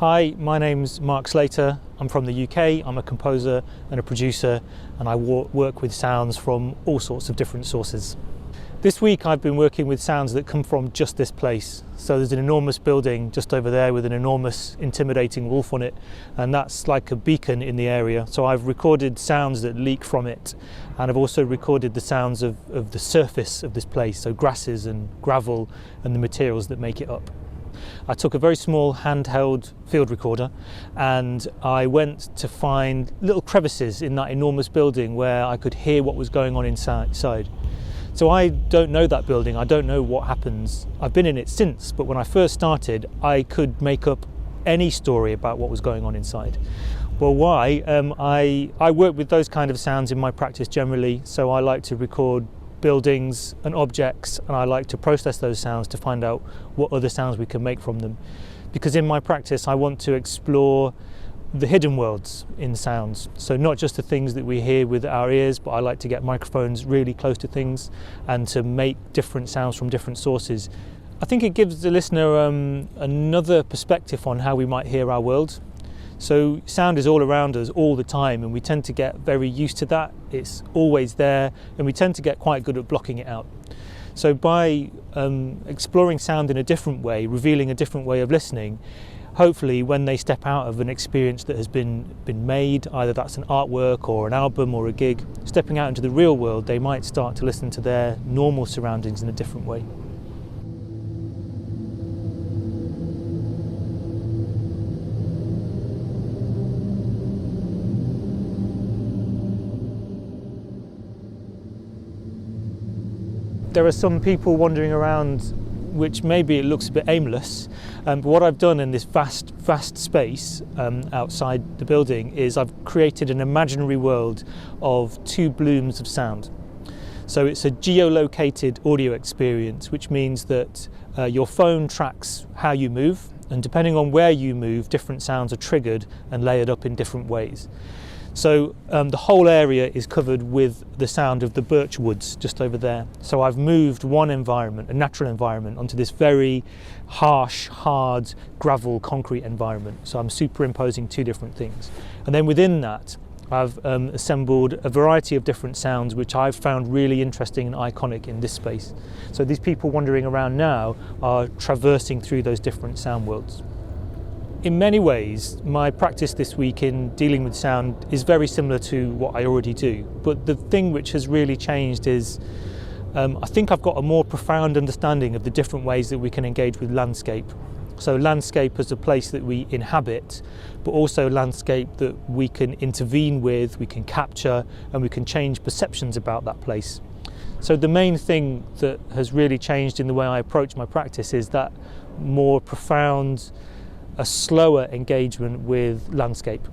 Hi, my name's Mark Slater. I'm from the UK. I'm a composer and a producer, and I work with sounds from all sorts of different sources. This week I've been working with sounds that come from just this place. So there's an enormous building just over there with an enormous intimidating wolf on it, and that's like a beacon in the area. So I've recorded sounds that leak from it, and I've also recorded the sounds of the surface of this place, so grasses and gravel and the materials that make it up. I took a very small handheld field recorder and I went to find little crevices in that enormous building where I could hear what was going on inside. So I don't know that building, I don't know what happens. I've been in it since, but when I first started, I could make up any story about what was going on inside. Well, why? I work with those kind of sounds in my practice generally, so I like to record buildings and objects, and I like to process those sounds to find out what other sounds we can make from them. Because in my practice I want to explore the hidden worlds in sounds, so not just the things that we hear with our ears, but I like to get microphones really close to things and to make different sounds from different sources. I think it gives the listener another perspective on how we might hear our world. So sound is all around us all the time, and we tend to get very used to that. It's always there, and we tend to get quite good at blocking it out. So by exploring sound in a different way, revealing a different way of listening, hopefully when they step out of an experience that has been made, either that's an artwork or an album or a gig, stepping out into the real world, they might start to listen to their normal surroundings in a different way. There are some people wandering around, which maybe it looks a bit aimless, but what I've done in this vast space outside the building is I've created an imaginary world of two blooms of sound. So it's a geolocated audio experience, which means that your phone tracks how you move, and depending on where you move, different sounds are triggered and layered up in different ways. So the whole area is covered with the sound of the birch woods just over there. So I've moved one environment, a natural environment, onto this very harsh, hard, gravel, concrete environment. So I'm superimposing two different things. And then within that, I've assembled a variety of different sounds which I've found really interesting and iconic in this space. So these people wandering around now are traversing through those different sound worlds. In many ways, my practice this week in dealing with sound is very similar to what I already do. But the thing which has really changed is I think I've got a more profound understanding of the different ways that we can engage with landscape. So landscape as a place that we inhabit, but also landscape that we can intervene with, we can capture, and we can change perceptions about that place. So the main thing that has really changed in the way I approach my practice is that more profound, a slower engagement with landscape.